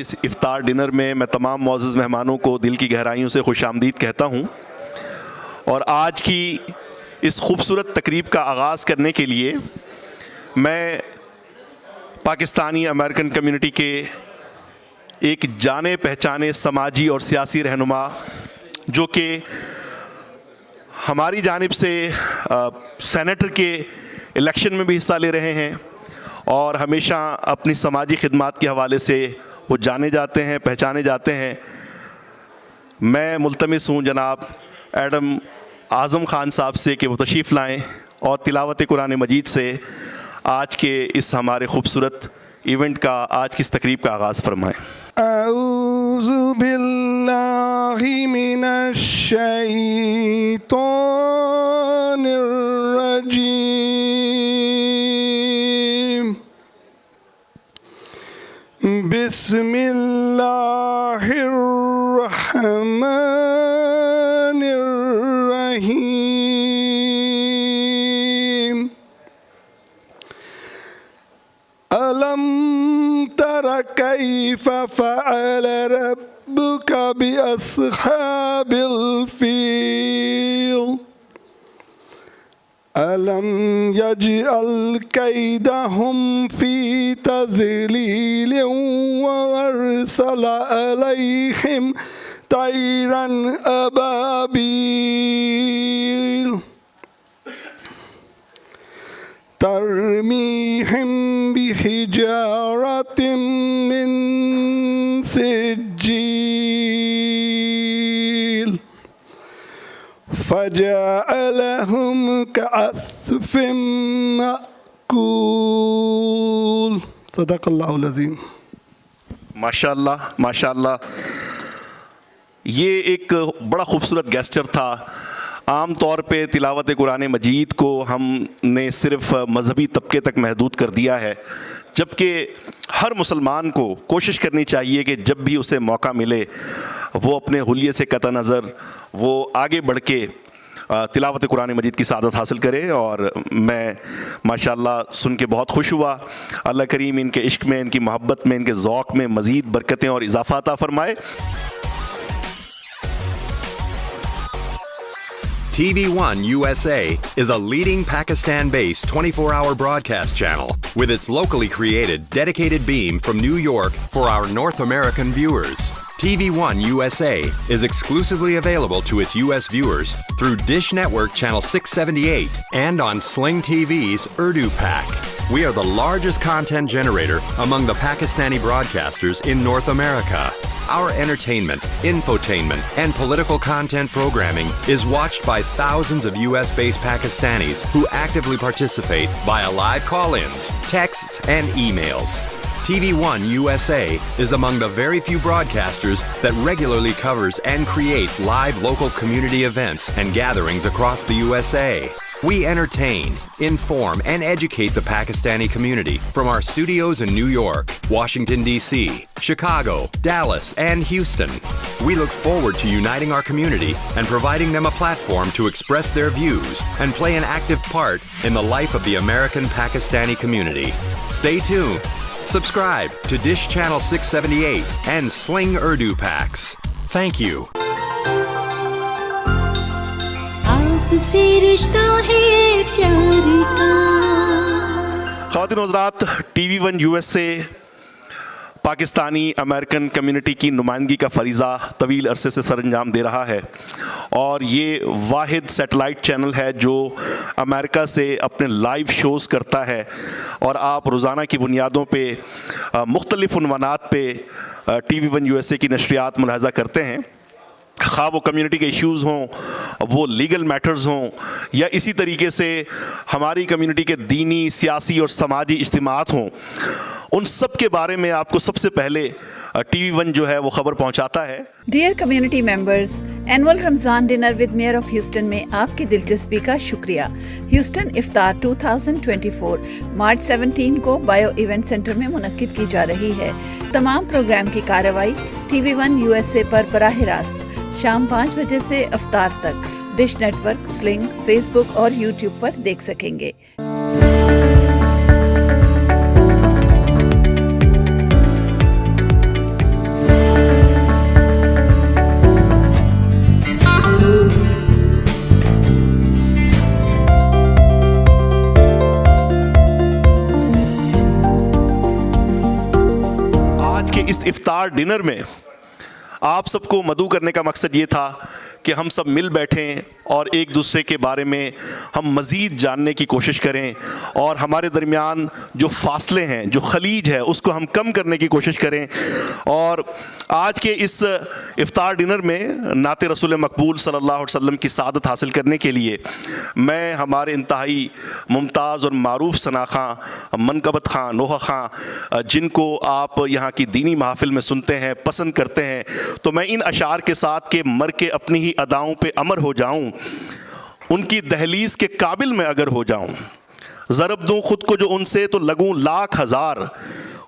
اس افطار ڈنر میں میں تمام معزز مہمانوں کو دل کی گہرائیوں سے خوش آمدید کہتا ہوں، اور آج کی اس خوبصورت تقریب کا آغاز کرنے کے لیے میں پاکستانی امریکن کمیونٹی کے ایک جانے پہچانے سماجی اور سیاسی رہنما جو کہ ہماری جانب سے سینیٹر کے الیکشن میں بھی حصہ لے رہے ہیں اور ہمیشہ اپنی سماجی خدمات کے حوالے سے وہ جانے جاتے ہیں، پہچانے جاتے ہیں، میں ملتمس ہوں جناب ایڈم اعظم خان صاحب سے کہ وہ تشریف لائیں اور تلاوت قرآن مجید سے آج کے اس ہمارے خوبصورت ایونٹ کا، آج کی اس تقریب کا آغاز فرمائیں۔ اعوذ باللہ من الشیطان الرجیم، بسم اللہ الرحمن الرحیم، ألم تر كيف فعل ربك بأصحاب الفيل ألم يجعل كيدهم في تضليل وأرسل عليهم طيرا أبابيل ترميهم بحجارة من سجيل فجعلهم كعصف مأكول، صدق اللہ العظیم۔ ماشاءاللہ ماشاءاللہ، یہ ایک بڑا خوبصورت گیسچر تھا۔ عام طور پہ تلاوت قرآن مجید کو ہم نے صرف مذہبی طبقے تک محدود کر دیا ہے، جبکہ ہر مسلمان کو کوشش کرنی چاہیے کہ جب بھی اسے موقع ملے وہ اپنے حلیے سے قطع نظر وہ آگے بڑھ کے تلاوت قرآن مجید کی سعادت حاصل کرے، اور میں ماشاءاللہ سن کے بہت خوش ہوا۔ اللہ کریم ان کے عشق میں، ان کی محبت میں، ان کے ذوق میں مزید برکتیں اور اضافہ عطا فرمائے۔ TV1 USA is a leading Pakistan-based 24-hour broadcast channel with its locally created, dedicated beam from New York for our North American viewers. TV1 USA is exclusively available to its U.S. viewers through Dish Network Channel 678 and on Sling TV's Urdu Pack. We are the largest content generator among the Pakistani broadcasters in North America. Our entertainment, infotainment, and political content programming is watched by thousands of U.S.-based Pakistanis who actively participate via live call-ins, texts, and emails. TV1 USA is among the very few broadcasters that regularly covers and creates live local community events and gatherings across the USA. We entertain, inform, and educate the Pakistani community from our studios in New York, Washington, D.C., Chicago, Dallas, and Houston. We look forward to uniting our community and providing them a platform to express their views and play an active part in the life of the American Pakistani community. Stay tuned. Subscribe to Dish Channel 678 and Sling Urdu Packs. Thank you. خواتین و حضرات، TV1 USA Pakistani American community کی نمائندگی کا فریضہ طویل عرصے سے سر انجام دے رہا ہے، اور یہ واحد سیٹلائٹ چینل ہے جو امریکہ سے اپنے لائیو شوز کرتا ہے، اور آپ روزانہ کی بنیادوں پہ مختلف عنوانات پہ TV1 USA کی نشریات ملاحظہ کرتے ہیں، خواہ وہ کمیونٹی کے ایشوز ہوں، وہ لیگل میٹرز ہوں، یا اسی طریقے سے ہماری کمیونٹی کے دینی، سیاسی اور سماجی اجتماعات ہوں، ان سب کے بارے میں آپ کو سب سے پہلے TV1 جو ہے وہ خبر پہنچاتا ہے۔ Dear community members, annual Ramzan dinner with measure of Houston میں آپ کی دلچسپی کا شکریہ۔ ہیوسٹن افطار 2024 مارچ 17 کو بایو ایونٹ سینٹر میں منعقد کی جا رہی ہے۔ تمام پروگرام کی کارروائی TV1 USA پر براہ راست شام 5 بجے سے افطار تک Dish Network, Sling, Facebook اور یوٹیوب پر دیکھ سکیں گے۔ اس افطار ڈنر میں آپ سب کو مدعو کرنے کا مقصد یہ تھا کہ ہم سب مل بیٹھیں اور ایک دوسرے کے بارے میں ہم مزید جاننے کی کوشش کریں اور ہمارے درمیان جو فاصلے ہیں، جو خلیج ہے، اس کو ہم کم کرنے کی کوشش کریں. اور آج کے اس افطار ڈنر میں نعت رسول مقبول صلی اللہ علیہ وسلم کی سعادت حاصل کرنے کے لیے میں ہمارے انتہائی ممتاز اور معروف ثنا خاں منقبت خاں نوحہ خاں، جن کو آپ یہاں کی دینی محافل میں سنتے ہیں، پسند کرتے ہیں، تو میں ان اشعار کے ساتھ کہ مر کے اپنی ہی اداؤں پہ امر ہو جاؤں، ان کی دہلیز کے قابل میں اگر ہو جاؤں، ضرب دوں خود کو جو ان سے تو لگوں لاکھ ہزار،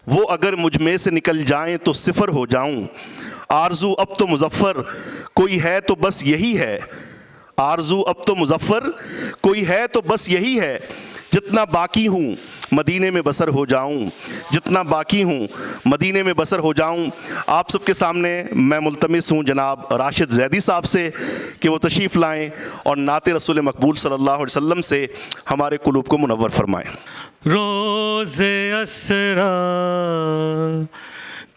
وہ اگر مجھ میں سے نکل جائیں تو صفر ہو جاؤں. آرزو اب تو مظفر کوئی ہے تو بس یہی ہے، آرزو اب تو مظفر کوئی ہے تو بس یہی ہے، جتنا باقی ہوں مدینے میں بسر ہو جاؤں، جتنا باقی ہوں مدینے میں بسر ہو جاؤں. آپ سب کے سامنے میں ملتمس ہوں جناب راشد زیدی صاحب سے کہ وہ تشریف لائیں اور نعت رسول مقبول صلی اللہ علیہ وسلم سے ہمارے قلوب کو منور فرمائیں. روز اسرا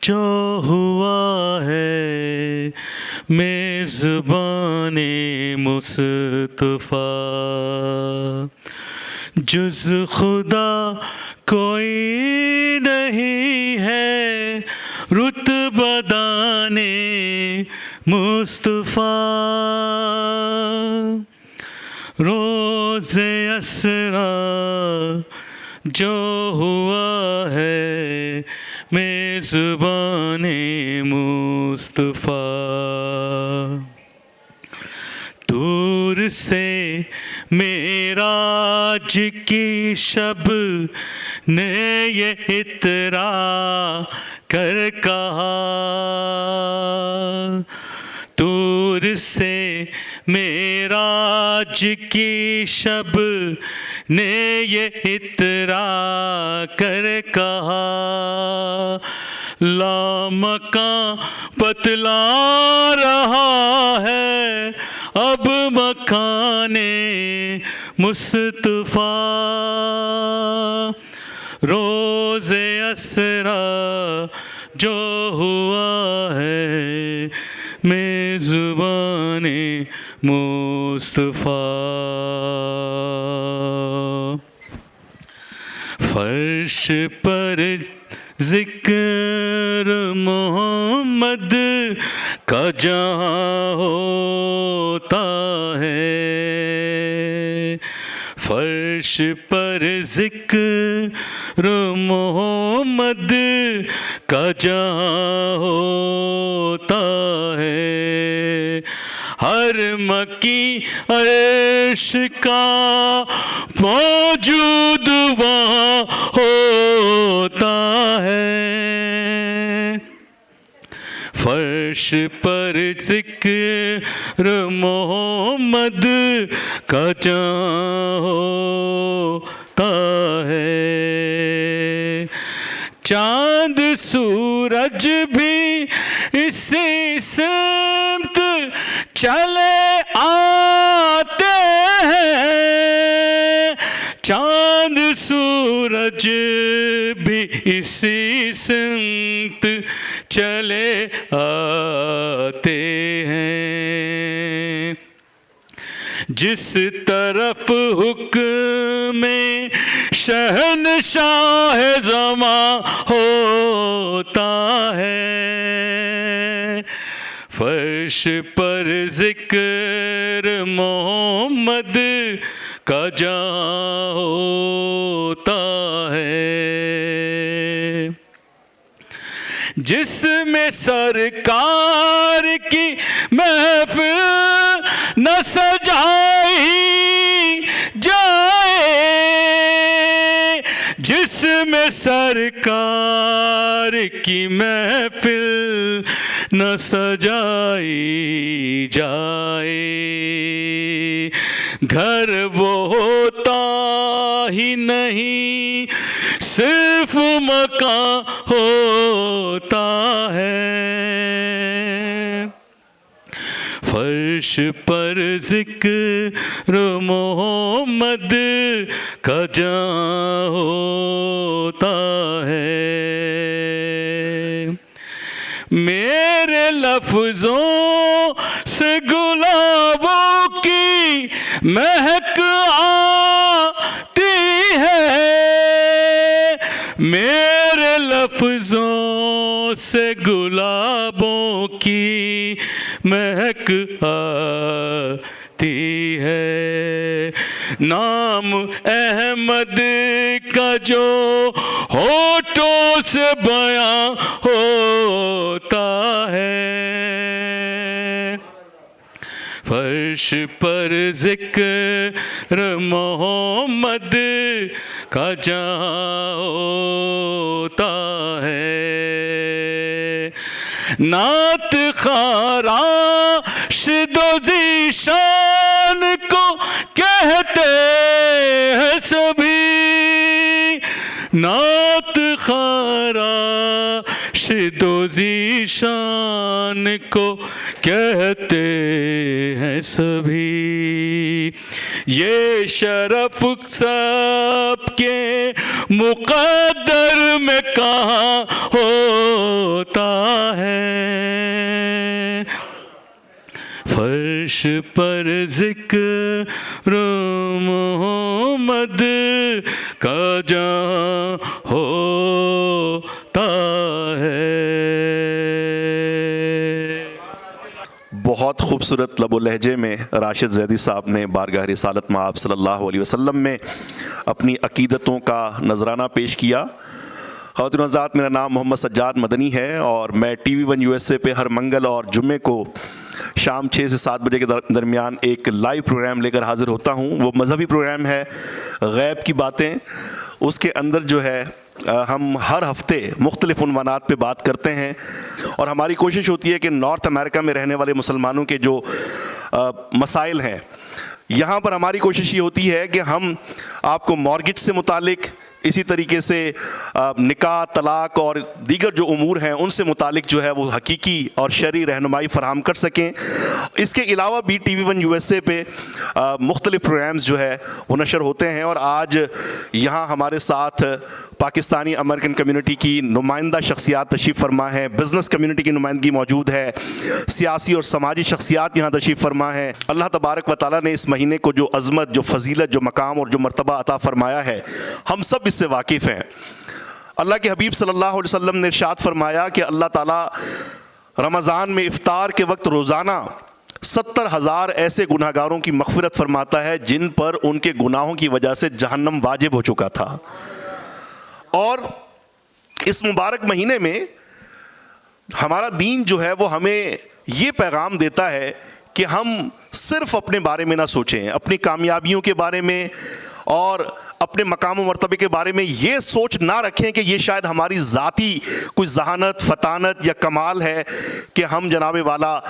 جو ہوا ہے میزبان مصطفیٰ، جز خدا کوئی نہیں ہے رتبہ دان مصطفیٰ. روز اسرا جو ہوا ہے میزبان مصطفیٰ، دور سے معراج کی شب نے یہ اترا کر کہا، دور سے معراج کی شب نے یہ اترا کر کہا، لامکاں بتلا رہا ہے اب مکان مصطفیٰ. روز اسرا جو ہوا ہے میزبان مصطفیٰ، فرش پر ذکر محمد کا جہاں ہوتا ہے، فرش پر ذکر محمد کا جہاں ہوتا ہے، ہر مکی عرش کا موجود وہاں ہوتا ہے، فرش پر ذکر محمد کا جہاں ہوتا ہے، چاند سورج بھی اسی سمت چلے آتے ہیں، چاند سورج بھی اسی سمت چلے آتے ہیں، جس طرف حکم شہنشاہ زماں ہوتا ہے، فرش پر ذکر محمد کا جہاں ہوتا ہے، جس میں سرکار کی محفل نہ سجائی جائے، جس میں سرکار کی محفل نہ سجائی جائے، گھر وہ ہوتا ہی نہیں صرف مکان ہوتا ہے، فرش پر ذکر محمد کا جہاں ہوتا ہے، لفظوں سے گلابوں کی مہک آتی ہے، میرے لفظوں سے گلابوں کی مہک آتی ہے، نام احمد کا جو ہونٹوں سے بیاں ہوتا ہے، فرش پر ذکر محمد کا جہاں ہوتا ہے، نعت خاراشد و ذیشان کو کہتے ہیں سبھی، نعت خاراشد و ذیشان کو کہتے ہیں سبھی، یہ شرف سب کے مقدر میں کہاں ہوتا ہے، فرش پر ذکر محمد کا جہاں ہوتا ہے۔ بہت خوبصورت لب و لہجے میں راشد زیدی صاحب نے بارگاہ رسالت مآب صلی اللہ علیہ وسلم میں اپنی عقیدتوں کا نذرانہ پیش کیا۔ خواتین و حضرات، میرا نام محمد سجاد مدنی ہے اور میں ٹی وی 1 USA پہ ہر منگل اور جمعے کو شام 6 سے 7 بجے کے درمیان ایک لائیو پروگرام لے کر حاضر ہوتا ہوں۔ وہ مذہبی پروگرام ہے غیب کی باتیں۔ اس کے اندر جو ہے ہم ہر ہفتے مختلف عنوانات پہ بات کرتے ہیں اور ہماری کوشش ہوتی ہے کہ نارتھ امریکہ میں رہنے والے مسلمانوں کے جو مسائل ہیں، یہاں پر ہماری کوشش یہ ہوتی ہے کہ ہم آپ کو مارگیج سے متعلق، اسی طریقے سے نکاح، طلاق اور دیگر جو امور ہیں ان سے متعلق جو ہے وہ حقیقی اور شرعی رہنمائی فراہم کر سکیں۔ اس کے علاوہ بھی ٹی وی 1 USA پہ مختلف پروگرامز جو ہے وہ نشر ہوتے ہیں، اور آج یہاں ہمارے ساتھ پاکستانی امریکن کمیونٹی کی نمائندہ شخصیات تشریف فرما ہیں، بزنس کمیونٹی کی نمائندگی موجود ہے، سیاسی اور سماجی شخصیات یہاں تشریف فرما ہیں۔ اللہ تبارک و تعالیٰ نے اس مہینے کو جو عظمت، جو فضیلت، جو مقام اور جو مرتبہ عطا فرمایا ہے، ہم سب اس سے واقف ہیں۔ اللہ کے حبیب صلی اللہ علیہ وسلم نے ارشاد فرمایا کہ اللہ تعالیٰ رمضان میں افطار کے وقت روزانہ 70,000 ایسے گناہ گاروں کی مغفرت فرماتا ہے جن پر ان کے گناہوں کی وجہ سے جہنم واجب ہو چکا تھا۔ اور اس مبارک مہینے میں ہمارا دین جو ہے وہ ہمیں یہ پیغام دیتا ہے کہ ہم صرف اپنے بارے میں نہ سوچیں، اپنی کامیابیوں کے بارے میں اور اپنے مقام و مرتبے کے بارے میں یہ سوچ نہ رکھیں کہ یہ شاید ہماری ذاتی کوئی ذہانت، فطانت یا کمال ہے کہ ہم جناب والا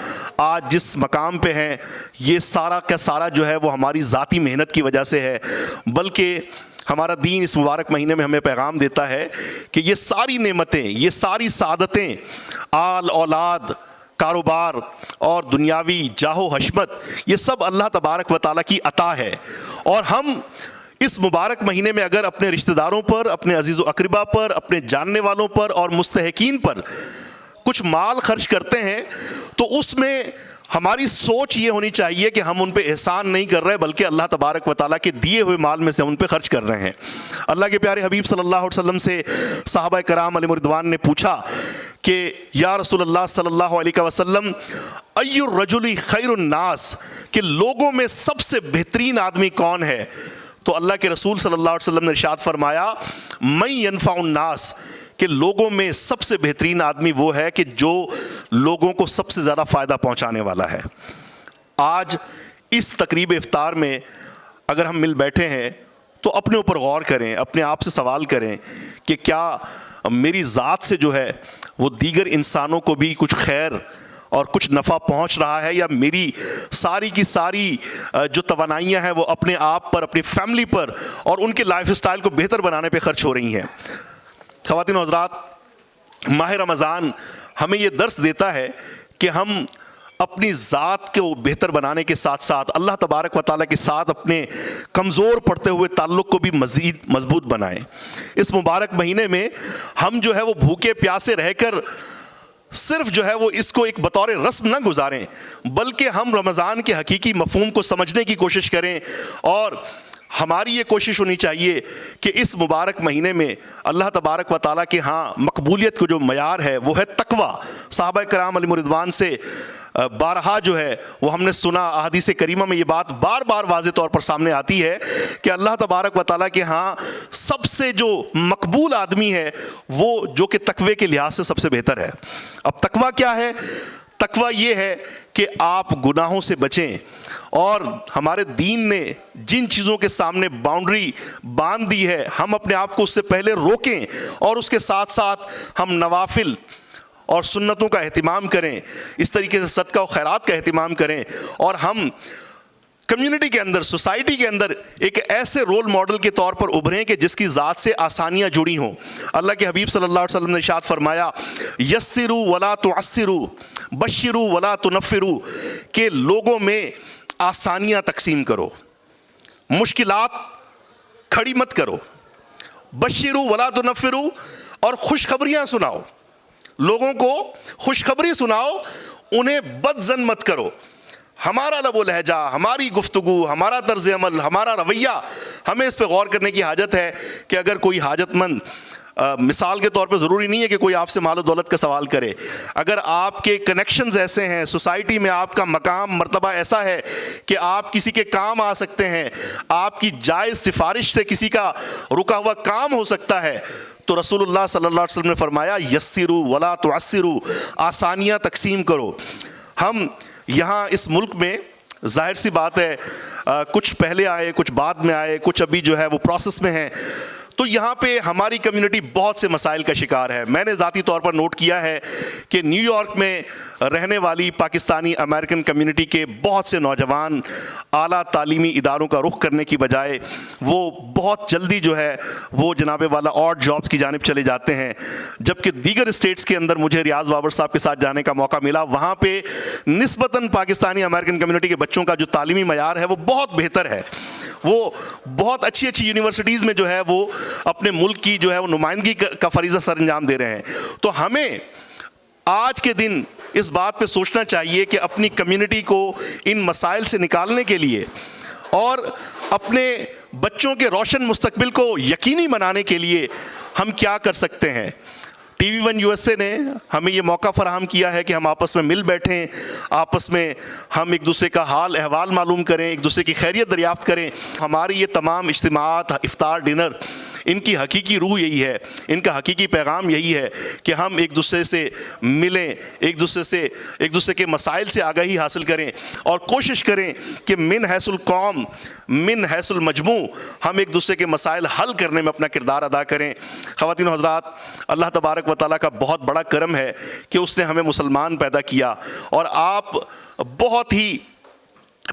آج جس مقام پہ ہیں یہ سارا کا سارا جو ہے وہ ہماری ذاتی محنت کی وجہ سے ہے، بلکہ ہمارا دین اس مبارک مہینے میں ہمیں پیغام دیتا ہے کہ یہ ساری نعمتیں، یہ ساری سعادتیں، آل اولاد، کاروبار اور دنیاوی جاہ و حشمت، یہ سب اللہ تبارک و تعالیٰ کی عطا ہے، اور ہم اس مبارک مہینے میں اگر اپنے رشتہ داروں پر، اپنے عزیز و اقربا پر، اپنے جاننے والوں پر اور مستحقین پر کچھ مال خرچ کرتے ہیں تو اس میں ہماری سوچ یہ ہونی چاہیے کہ ہم ان پہ احسان نہیں کر رہے بلکہ اللہ تبارک و تعالیٰ کے دیے ہوئے مال میں سے ان پہ خرچ کر رہے ہیں۔ اللہ کے پیارے حبیب صلی اللہ علیہ وسلم سے صحابہ کرام علیہم رضوان نے پوچھا کہ یا رسول اللہ صلی اللہ علیہ وسلم، ای الرجل خیر الناس، کہ لوگوں میں سب سے بہترین آدمی کون ہے؟ تو اللہ کے رسول صلی اللہ علیہ وسلم نے ارشاد فرمایا، من ینفع الناس، کہ لوگوں میں سب سے بہترین آدمی وہ ہے کہ جو لوگوں کو سب سے زیادہ فائدہ پہنچانے والا ہے۔ آج اس تقریب افطار میں اگر ہم مل بیٹھے ہیں تو اپنے اوپر غور کریں، اپنے آپ سے سوال کریں کہ کیا میری ذات سے جو ہے وہ دیگر انسانوں کو بھی کچھ خیر اور کچھ نفع پہنچ رہا ہے، یا میری ساری کی ساری جو توانائیاں ہیں وہ اپنے آپ پر، اپنی فیملی پر اور ان کے لائف سٹائل کو بہتر بنانے پہ خرچ ہو رہی ہیں۔ خواتین و حضرات، ماہ رمضان ہمیں یہ درس دیتا ہے کہ ہم اپنی ذات کو بہتر بنانے کے ساتھ ساتھ اللہ تبارک و تعالیٰ کے ساتھ اپنے کمزور پڑتے ہوئے تعلق کو بھی مزید مضبوط بنائیں۔ اس مبارک مہینے میں ہم جو ہے وہ بھوکے پیاسے رہ کر صرف جو ہے وہ اس کو ایک بطور رسم نہ گزاریں، بلکہ ہم رمضان کے حقیقی مفہوم کو سمجھنے کی کوشش کریں. اور ہماری یہ کوشش ہونی چاہیے کہ اس مبارک مہینے میں اللہ تبارک و تعالیٰ کے ہاں مقبولیت کو جو معیار ہے وہ ہے تقوی. صحابہ کرام علیہم رضوان سے بارہا جو ہے وہ ہم نے سنا، احادیث کریمہ میں یہ بات بار بار واضح طور پر سامنے آتی ہے کہ اللہ تبارک و تعالیٰ کے ہاں سب سے جو مقبول آدمی ہے وہ جو کہ تقوی کے لحاظ سے سب سے بہتر ہے. اب تقوی کیا ہے؟ تقوی یہ ہے کہ آپ گناہوں سے بچیں، اور ہمارے دین نے جن چیزوں کے سامنے باؤنڈری باندھ دی ہے ہم اپنے آپ کو اس سے پہلے روکیں، اور اس کے ساتھ ساتھ ہم نوافل اور سنتوں کا اہتمام کریں، اس طریقے سے صدقہ و خیرات کا اہتمام کریں، اور ہم کمیونٹی کے اندر، سوسائٹی کے اندر ایک ایسے رول ماڈل کے طور پر ابھریں کہ جس کی ذات سے آسانیاں جڑی ہوں. اللہ کے حبیب صلی اللہ علیہ وسلم نے ارشاد فرمایا یسروا ولا تعسروا بشروا ولا تنفروا، کہ لوگوں میں آسانیاں تقسیم کرو، مشکلات کھڑی مت کرو. بشروا ولا تنفروا، اور خوشخبریاں سناؤ، لوگوں کو خوشخبری سناؤ، انہیں بد ظن مت کرو. ہمارا لب و لہجہ، ہماری گفتگو، ہمارا طرز عمل، ہمارا رویہ، ہمیں اس پہ غور کرنے کی حاجت ہے کہ اگر کوئی حاجت مند، مثال کے طور پہ ضروری نہیں ہے کہ کوئی آپ سے مال و دولت کا سوال کرے، اگر آپ کے کنیکشنز ایسے ہیں، سوسائٹی میں آپ کا مقام مرتبہ ایسا ہے کہ آپ کسی کے کام آ سکتے ہیں، آپ کی جائز سفارش سے کسی کا رکا ہوا کام ہو سکتا ہے، تو رسول اللہ صلی اللہ علیہ وسلم نے فرمایا یسروا ولا تعسروا، آسانیاں تقسیم کرو. ہم یہاں اس ملک میں ظاہر سی بات ہے کچھ پہلے آئے، کچھ بعد میں آئے، کچھ ابھی جو ہے وہ پروسیس میں ہیں، تو یہاں پہ ہماری کمیونٹی بہت سے مسائل کا شکار ہے. میں نے ذاتی طور پر نوٹ کیا ہے کہ نیو یارک میں رہنے والی پاکستانی امریکن کمیونٹی کے بہت سے نوجوان اعلیٰ تعلیمی اداروں کا رخ کرنے کی بجائے وہ بہت جلدی جو ہے وہ جناب والا آڈ جابس کی جانب چلے جاتے ہیں، جبکہ دیگر اسٹیٹس کے اندر مجھے ریاض بابر صاحب کے ساتھ جانے کا موقع ملا، وہاں پہ نسبتاً پاکستانی امریکن کمیونٹی کے بچوں کا جو تعلیمی معیار ہے وہ بہت بہتر ہے. وہ بہت اچھی اچھی یونیورسٹیز میں جو ہے وہ اپنے ملک کی جو ہے وہ نمائندگی کا فریضہ سر انجام دے رہے ہیں. تو ہمیں آج کے دن اس بات پہ سوچنا چاہیے کہ اپنی کمیونٹی کو ان مسائل سے نکالنے کے لیے اور اپنے بچوں کے روشن مستقبل کو یقینی بنانے کے لیے ہم کیا کر سکتے ہیں. ٹی وی 1 USA نے ہمیں یہ موقع فراہم کیا ہے کہ ہم آپس میں مل بیٹھیں، آپس میں ہم ایک دوسرے کا حال احوال معلوم کریں، ایک دوسرے کی خیریت دریافت کریں. ہماری یہ تمام اجتماعات، افطار، ڈنر، ان کی حقیقی روح یہی ہے، ان کا حقیقی پیغام یہی ہے کہ ہم ایک دوسرے سے ملیں، ایک دوسرے کے مسائل سے آگاہی حاصل کریں، اور کوشش کریں کہ من حیث القوم، من حیث المجموع ہم ایک دوسرے کے مسائل حل کرنے میں اپنا کردار ادا کریں. خواتین و حضرات، اللہ تبارک و تعالیٰ کا بہت بڑا کرم ہے کہ اس نے ہمیں مسلمان پیدا کیا، اور آپ بہت ہی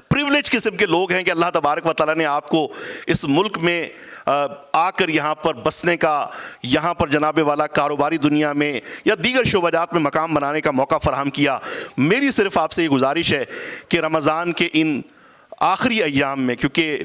پریولیج قسم کے لوگ ہیں کہ اللہ تبارک و تعالیٰ نے آپ کو اس ملک میں آ کر یہاں پر بسنے کا، یہاں پر جناب والا کاروباری دنیا میں یا دیگر شعبہ جات میں مقام بنانے کا موقع فراہم کیا. میری صرف آپ سے یہ گزارش ہے کہ رمضان کے ان آخری ایام میں، کیونکہ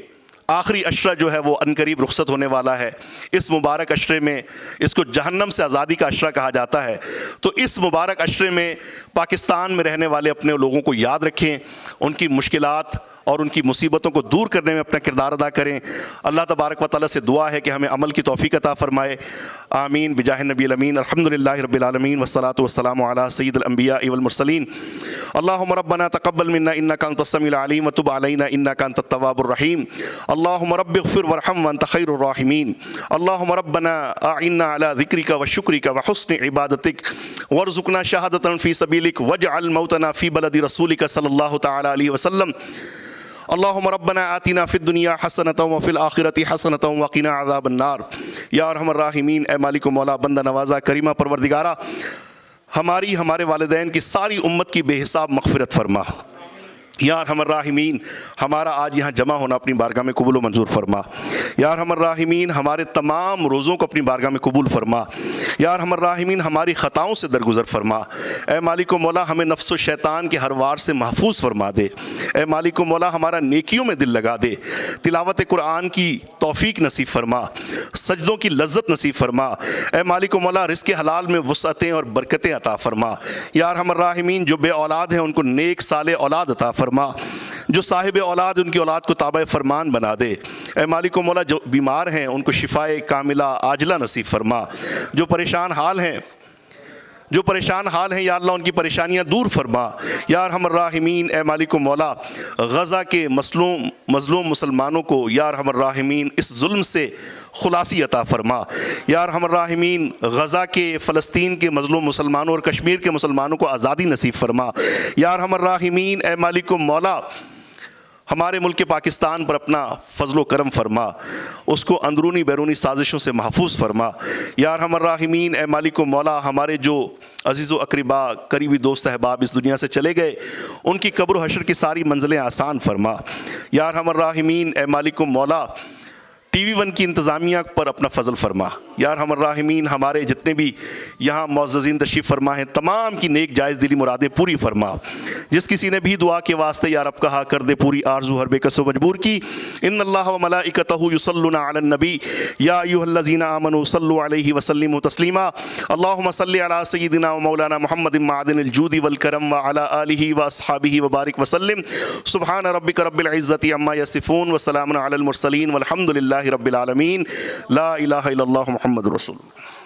آخری عشرہ جو ہے وہ عنقریب رخصت ہونے والا ہے، اس مبارک عشرے میں، اس کو جہنم سے آزادی کا عشرہ کہا جاتا ہے، تو اس مبارک عشرے میں پاکستان میں رہنے والے اپنے لوگوں کو یاد رکھیں، ان کی مشکلات اور ان کی مصیبتوں کو دور کرنے میں اپنا کردار ادا کریں. اللہ تبارک و تعالیٰ سے دعا ہے کہ ہمیں عمل کی توفیق عطا فرمائے. آمین بجاہ النبی الامین. الحمدللہ رب العالمین والصلاة والسلام علی سید الانبیاء والمرسلین. اللہم ربنا تقبل منا انک انت السمیع العلیم وتب علینا انک انت التواب الرحیم. اللہم رب اغفر وارحم وانت خیر الراحمین. اللہم ربنا اعنا علی ذکرک وشکرک وحسن عبادتک وارزقنا شہادۃ فی سبیلک واجعل موتنا فی بلد رسولک صلی اللہ تعالی علیہ وسلم. اللہم ربنا آتنا فی الدنیا حسنۃ وفی الآخرۃ حسنۃ وقنا عذاب النار. یا ارحم الراحمین، اے مالک و مولا، بندہ نوازا، کریمہ پروردگارہ، ہمارے والدین کی ساری امت کی بے حساب مغفرت فرما. یا ارحم الراحمین، ہمارا آج یہاں جمع ہونا اپنی بارگاہ میں قبول و منظور فرما. یا ارحم الراحمین، ہمارے تمام روزوں کو اپنی بارگاہ میں قبول فرما. یا ارحم الراحمین، ہماری خطاؤں سے درگزر فرما. اے مالک و مولا، ہمیں نفس و شیطان کے ہر وار سے محفوظ فرما دے. اے مالک و مولا، ہمارا نیکیوں میں دل لگا دے تلاوت قرآن کی توفیق نصیب فرما، سجدوں کی لذت نصیب فرما، اے مالک و مولا رزق حلال میں وسعتیں اور برکتیں عطا فرما، یا ارحم الراحمین جو بے اولاد ہیں ان کو نیک صالح اولاد عطا فرما، جو صاحب اولاد ان کی اولاد کو تابع فرمان بنا دے، اے مالک و مولا جو بیمار ہیں ان کو شفائے کاملہ عاجلہ نصیب فرما، جو پریشان حال ہیں یا اللہ ان کی پریشانیاں دور فرما، یا ارحم الراحمین اے مالک و مولا غزہ کے مظلوم مسلمانوں کو یا ارحم الراحمین اس ظلم سے خلاصی عطا فرما، یا ارحم الراحمین غزہ کے فلسطین کے مظلوم مسلمانوں اور کشمیر کے مسلمانوں کو آزادی نصیب فرما، یا ارحم الراحمین اے مالک و مولا ہمارے ملک پاکستان پر اپنا فضل و کرم فرما، اس کو اندرونی بیرونی سازشوں سے محفوظ فرما، یا ارحم الراحمین اے مالک و مولا ہمارے جو عزیز و اقربا قریبی دوست احباب اس دنیا سے چلے گئے ان کی قبر و حشر کی ساری منزلیں آسان فرما، یا ارحم الراحمین اے مالک و مولا ٹی وی 1 کی انتظامیہ پر اپنا فضل فرما، یا ارحم الراحمین ہمارے جتنے بھی یہاں معززین تشریف فرما ہیں تمام کی نیک جائز دلی مرادیں پوری فرما، جس کسی نے بھی دعا کے واسطے یا رب کہا کر دے پوری آرزو ہر بے کس و مجبور کی۔ ان اللہ و ملائکتہ یصلون علی النبی یا ایھا الذین آمنوا صلوا علیہ وسلموا تسلیما، اللہم صل علی سیدنا و مولانا محمد معدن الجود والکرم وعلی آلہ واصحابہ وبارک وسلم، سبحان ربک رب العزۃ عما یصفون وسلام علی المرسلین والحمد للہ رب العالمین، لا الہ الا اللہ محمد رسول اللہ۔